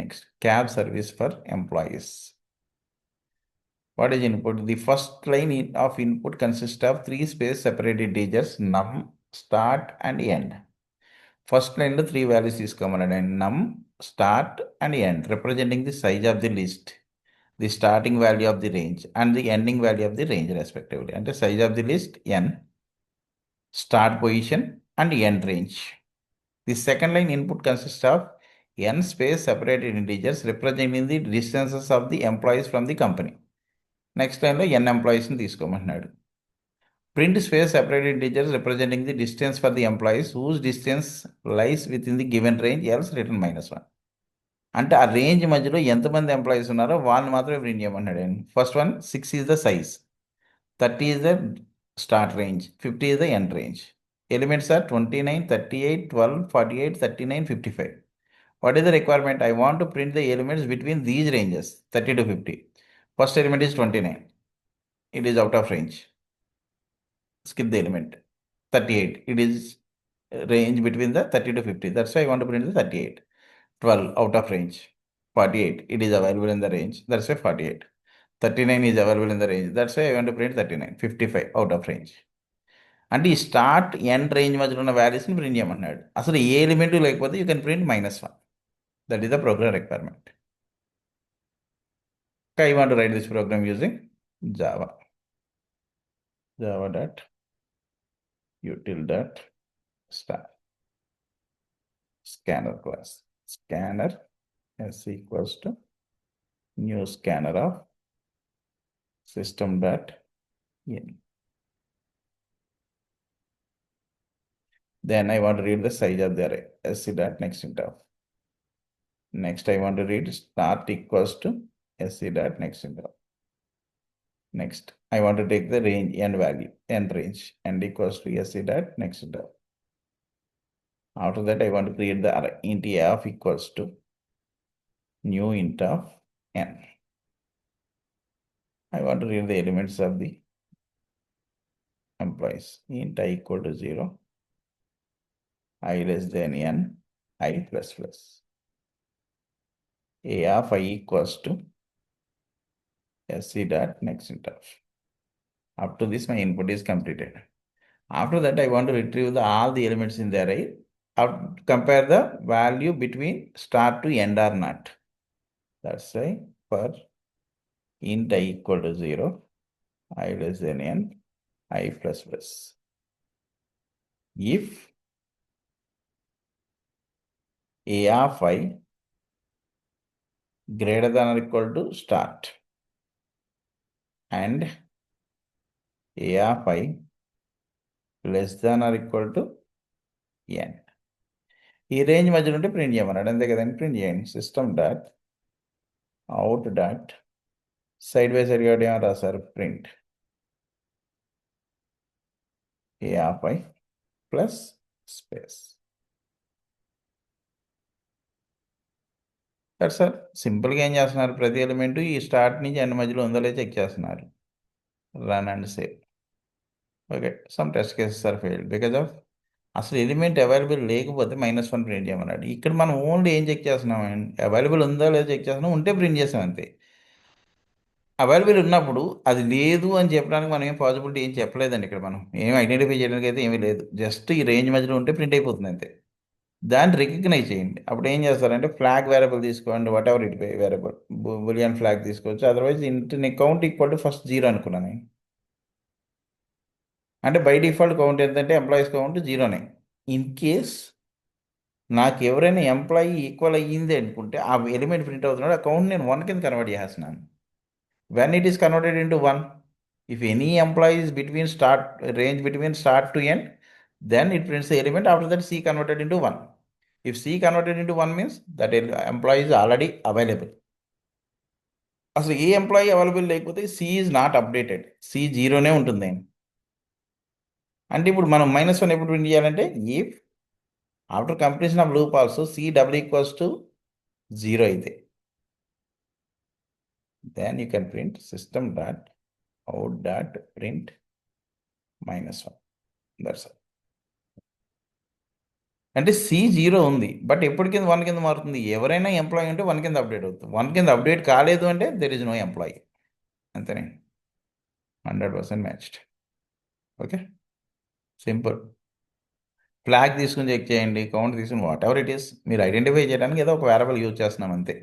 Next, cab service for employees. What is input? The first line of input consists of three space separated integers num, start and end. First line lo three values తీసుకోమన్నాడు num, start and end, representing the size of the list, the starting value of the range and the ending value of the range respectively. అంటే size of the list n, start position and end range. The second line input consists of n space separated integers representing the distances of the employees from the company. Next line lo n employees ని తీసుకోమంటున్నాడు. Print space separated integers representing the distance for the employees whose distance lies within the given range, else written -1. అంటే ఆ range మధ్యలో ఎంతమంది employees ఉన్నారో వాళ్ళని మాత్రమే print చేయమన్నాడు అండి. First one 6 is the size, 30 is the start range, 50 is the end range. Elements are 29, 38, 12, 48, 39, 55. What is the requirement? I want to print the elements between these ranges, 30 to 50. First element is 29. It is out of range. Skip the element. 38. It is range between the 30 to 50. That's why I want to print the 38. 12 out of range. 48. It is available in the range. That's why 48. 39 is available in the range. That's why I want to print 39. 55 out of range. అంటే ఈ start end range మధ్యలో ఉన్న వాల్యూస్ని print చేయమన్నాడు. అసలు ఏ element లేకపోతే you can print -1. That is the program requirement. I want to write this program using Java. java.util.star scanner class. Scanner is equals to new scanner of system.in. Then I want to read the size of the array. sc.nextIntOf. Next, I want to read start equals to sc.nextIntOf. Next, I want to take the range end value, end range, end equals to sc.nextIntOf. After that, I want to create the array int f equals to new int of n. I want to read the elements of the employees. Int I equal to 0, I less than n, I plus plus. A of I equals to sc.nextIntOf. Up to this, my input is completed. After that, I want to retrieve all the elements in the array. Compare the value between start to end or not. That's why for int I equal to 0, I less than n, I plus plus. If a of I greater than or equal to start and a of I less than or equal to n. ఈ range మధ్యలో ఉంటే print చేయమన్నాడు, అంతే కదండి. Print చేయండి system.out. Side by side కాబట్టి ఏమో రాశారు print a of I plus space. Sir సింపుల్గా ఏం చేస్తున్నారు, ప్రతి ఎలిమెంట్ ఈ స్టార్ట్ నుంచి ఎండ్ మధ్యలో ఉందో లేదో చెక్ చేస్తున్నారు. Run and save. Okay, some test cases are failed because of అసలు ఎలిమెంట్ అవైలబుల్ లేకపోతే -1 ప్రింట్ చేయమన్నాడు. ఇక్కడ మనం ఓన్లీ ఏం చెక్ చేస్తున్నాం, అవైలబుల్ ఉందో లేదో చెక్ చేస్తున్నాం, ఉంటే ప్రింట్ చేసాం అంతే. అవైలబుల్ ఉన్నప్పుడు అది లేదు అని చెప్పడానికి మనం ఏం పాసిబిలిటీ ఏం చెప్పలేదండి. ఇక్కడ మనం ఏం ఐడెంటిఫై చేయడానికి అయితే ఏమీ లేదు. జస్ట్ ఈ రేంజ్ మధ్యలో ఉంటే ప్రింట్ అయిపోతుంది అంతే. దాన్ని రికగ్నైజ్ చేయండి. అప్పుడు ఏం చేస్తారంటే ఫ్లాగ్ వేరియబుల్ తీసుకోండి, whatever it variable, boolean flag తీసుకోవచ్చు. Otherwise int count equal to first 0 అనుకున్నాను. అంటే బై డిఫాల్ట్ కౌంట్ ఎంతంటే ఎంప్లాయీస్ కౌంట్ 0నే. ఇన్ కేస్ నాకు ఎవరైనా ఎంప్లాయీ ఈక్వల్ అయ్యింది అనుకుంటే ఆ ఎలిమెంట్ ప్రింట్ అవుతున్నాడు, ఆ కౌంట్ నేను 1 కింద కన్వర్ట్ చేస్తున్నాను. When it is converted into 1, if any employee is range between start to end, then it prints the element. After that, C converted into 1. If C converted into 1 means that employee is already available. అసలు ఏ employee available లేకపోతే C is not updated. C 0నే ఉంటుంది. అంటే ఇప్పుడు మనం -1 ఎప్పుడు print చేయాలంటే if after completion of loop also C double equals to 0 అయితే then you can print system.out.print -1. That's all. అంటే సి జీరో ఉంది, బట్ ఎప్పటి కింద వన్ కింద మారుతుంది? ఎవరైనా ఎంప్లాయీ ఉంటే వన్ కింద అప్డేట్ అవుతుంది. వన్ కింద అప్డేట్ కాలేదు అంటే దెర్ ఇస్ నో ఎంప్లాయీ. అంతేనే. 100% మ్యాచ్డ్. Okay, simple. ఫ్లాగ్ తీసుకుని చెక్ చేయండి, కౌంట్ తీసుకుని వాట్ ఎవర్ ఇట్ ఈస్, మీరు ఐడెంటిఫై చేయడానికి ఏదో ఒక వేరియబుల్ యూజ్ చేస్తున్నాం అంతే.